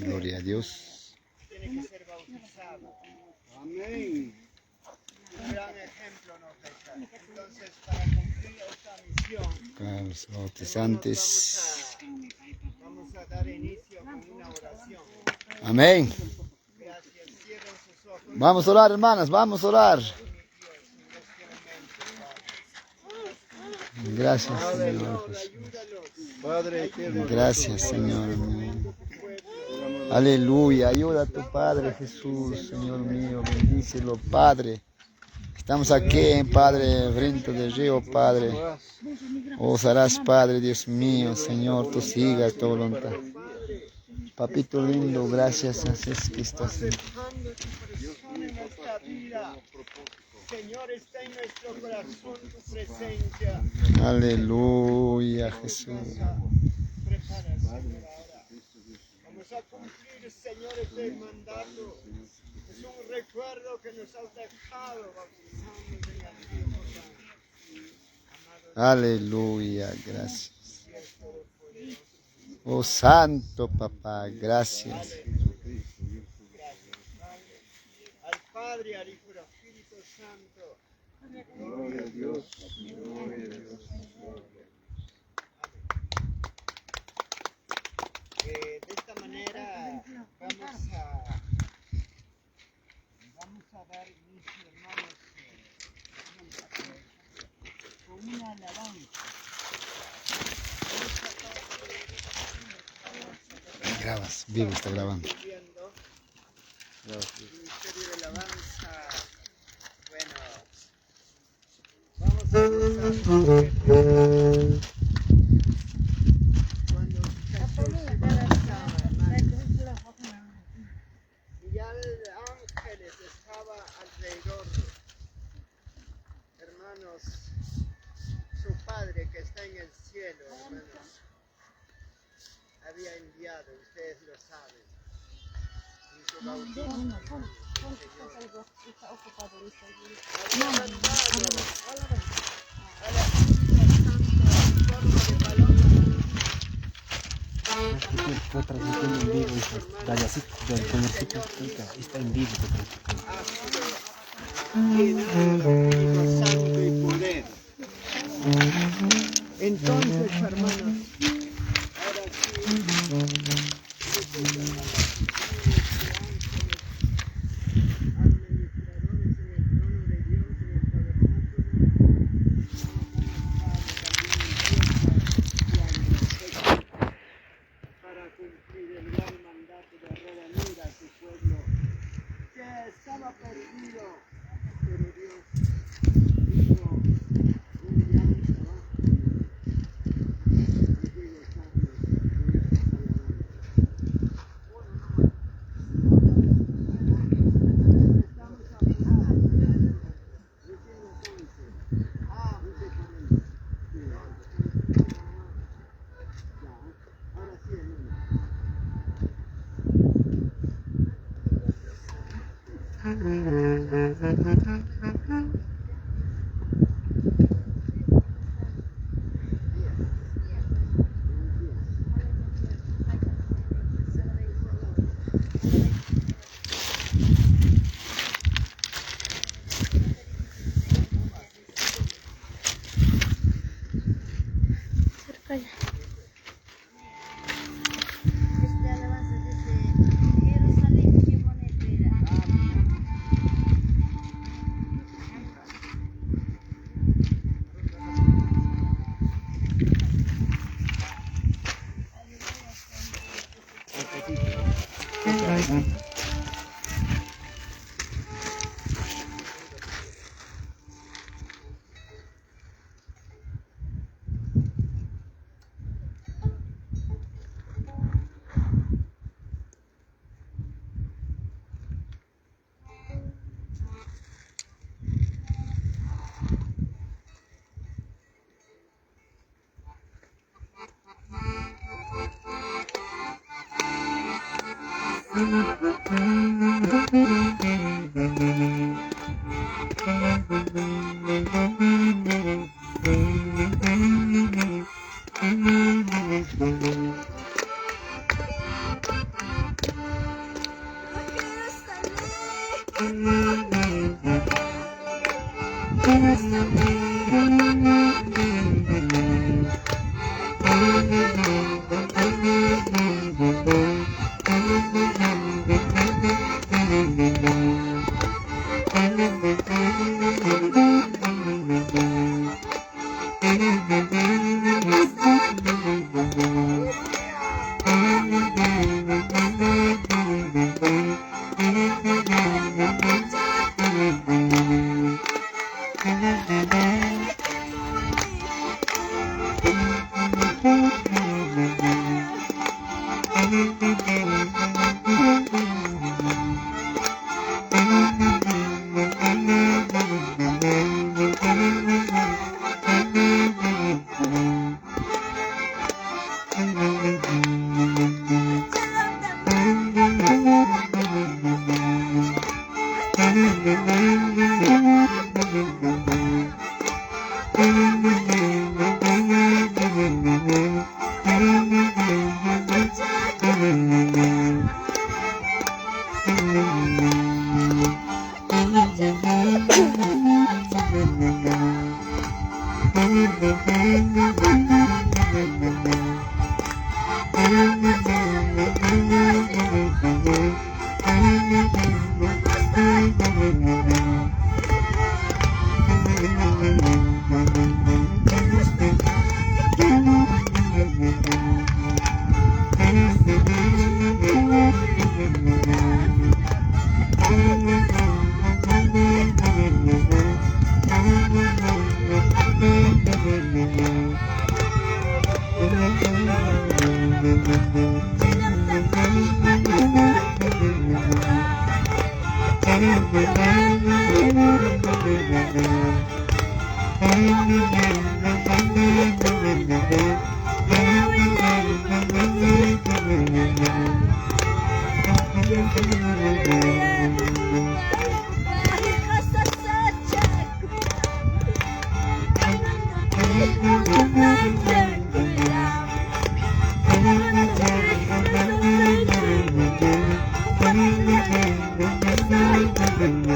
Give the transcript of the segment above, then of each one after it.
Gloria a Dios. Tiene que ser bautizado. Amén. Un gran ejemplo nos deja. Entonces, para cumplir esta misión, Para los bautizantes. Vamos a dar inicio con una oración. Amén. Gracias. Cierren sus ojos. Vamos a orar, hermanas, vamos a orar. Gracias, Señor Jesús. Padre, Gracias, Señor mío. Aleluya. Ayuda a tu Padre Jesús, Señor mío. Bendícelo, Padre. Estamos aquí, Padre, frente del río, Padre. Os harás, Padre, Dios mío, Señor, tú sigas tu voluntad. Papito lindo, gracias, haces que estás en nuestra vida. Señor, está en nuestro corazón tu presencia. Aleluya, Jesús. Prepara, Señor, ahora. Vamos a cumplir, Señor, este mandato. Es un recuerdo que nos has dejado bautizándonos en el río Jordán. Aleluya, gracias. Oh Santo Papá, gracias. Al Padre, al Hijo y al Espíritu Santo. Gloria a Dios. Gloria a Dios. De esta manera vamos a dar inicio, hermanos, con una alabanza. Grabas, vivo está grabando. Ministerio de alabanza. Bueno, vamos a empezar. Cuando Jesús se bautizaba, y ya ángeles estaba alrededor. Hermanos, su Padre que está en el cielo, hermanos, había enviado, ustedes lo saben. Y su bautismo, está ocupado. Había mandado a la Espíritu Santo en forma de paloma. Estoy transmitiendo en vivo, está en vivo. Espíritu Santo y poder. Entonces, hermanos, ahora para cumplir el gran mandato de reunir a su pueblo que estaba perdido, pero Dios hizo un gran trabajo. Thank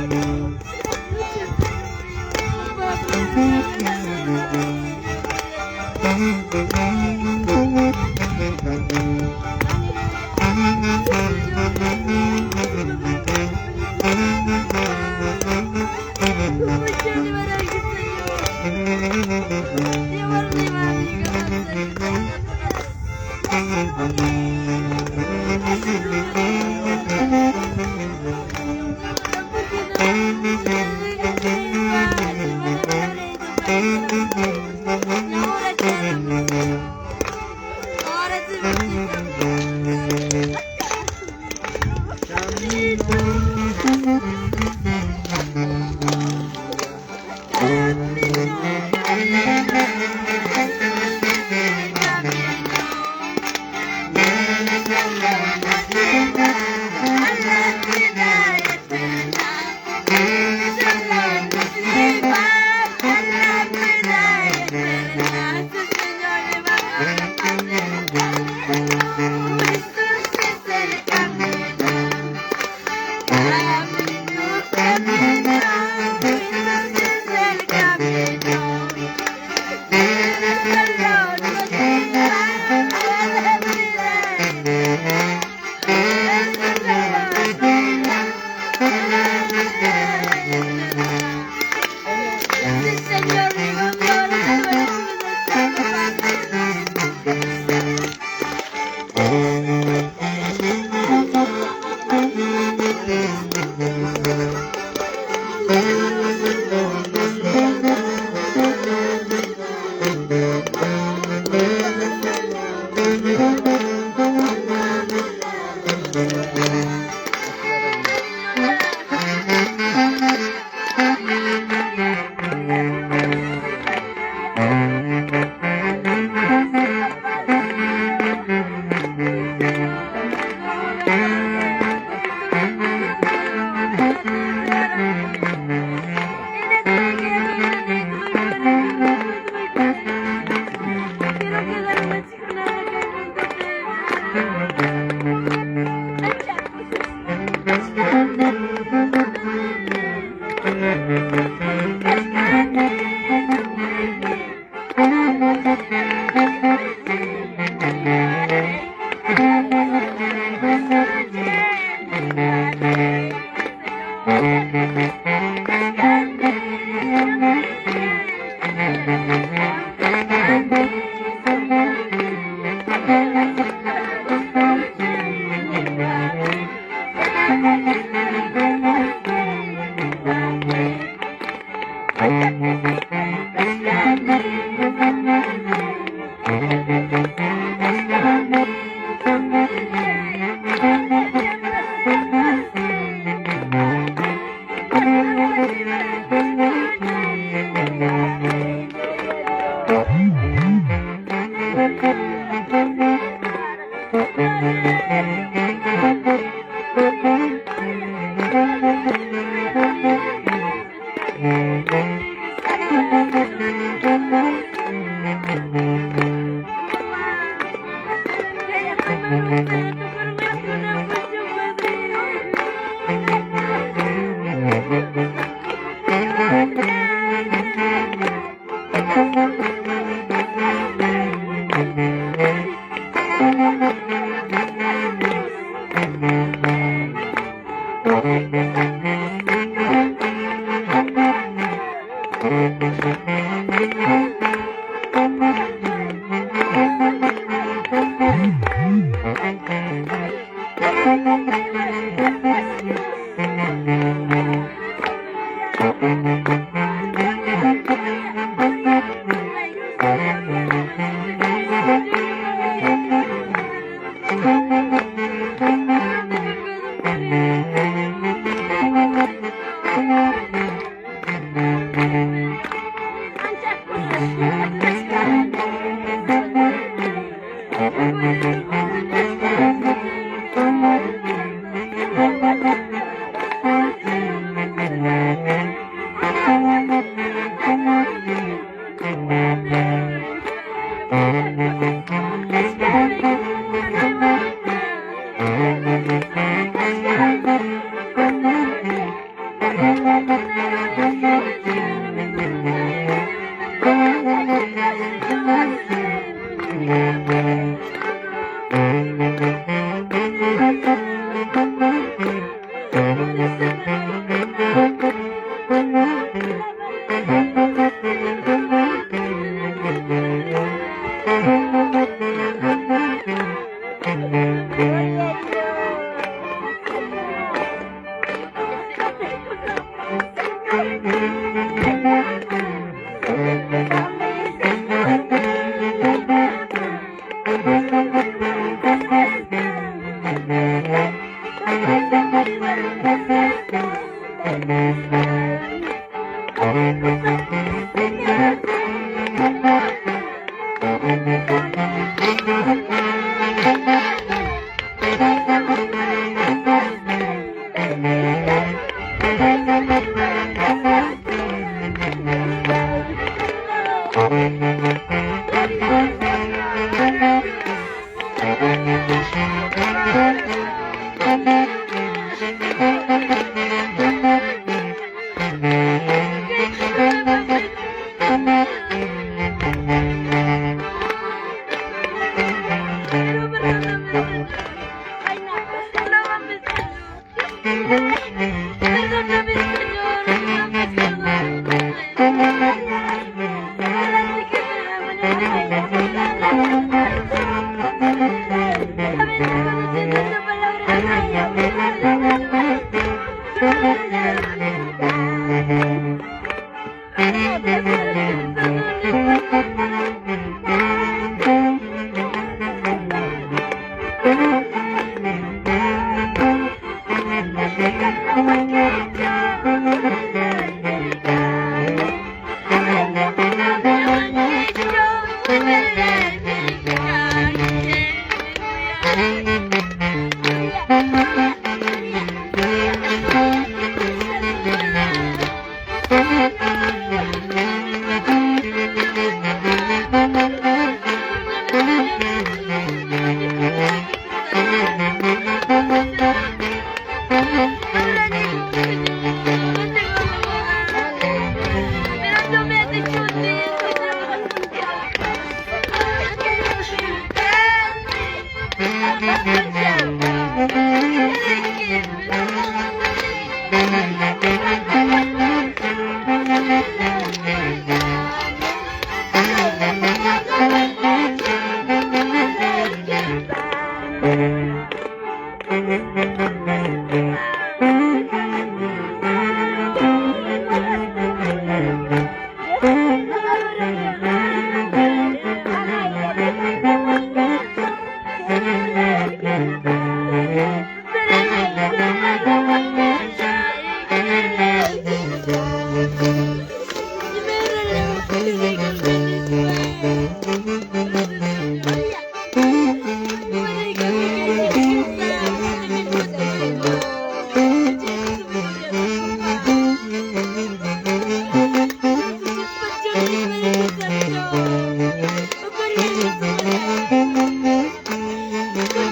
you.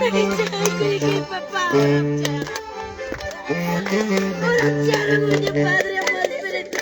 papà. Ciao, mio padre, amor, Spirito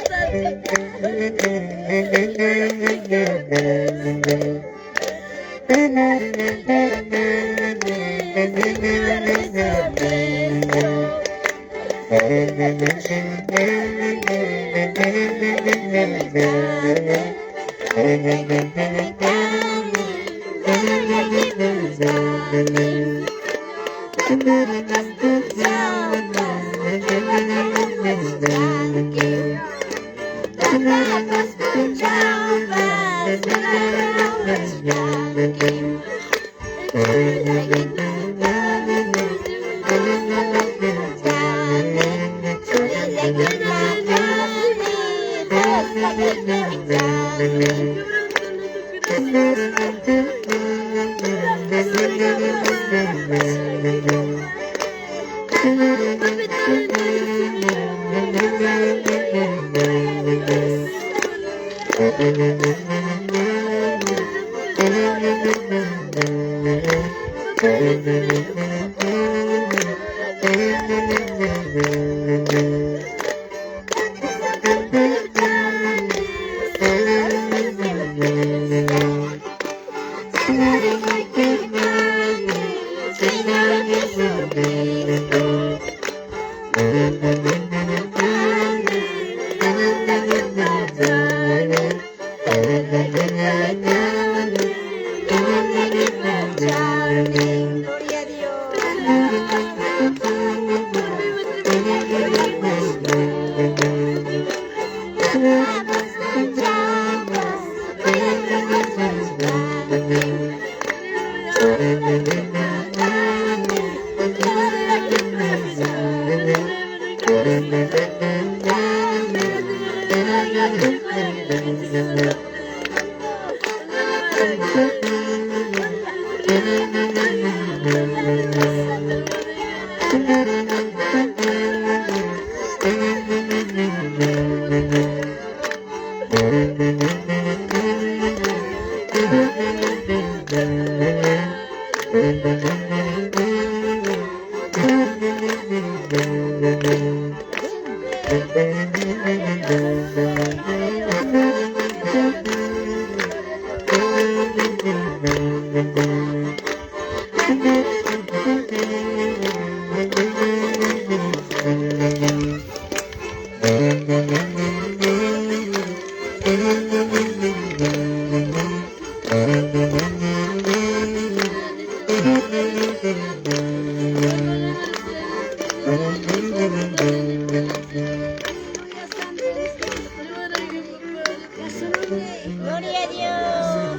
Gloria a Dios.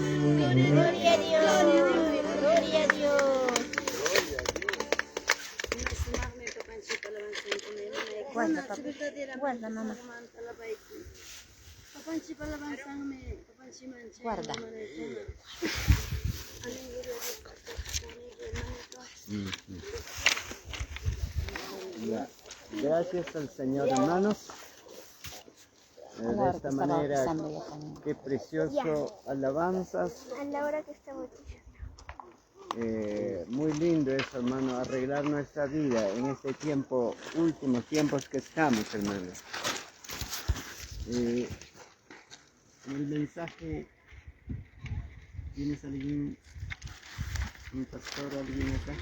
Gloria a Dios. Gloria a Dios. Guarda mamma. Guarda. Gracias al Señor, hermanos. De esta manera, qué precioso alabanzas. A la hora que estamos Muy lindo eso, hermano, arreglar nuestra vida en este tiempo, últimos tiempos que estamos, hermano. El mensaje, ¿tienes alguien, un pastor, alguien acá?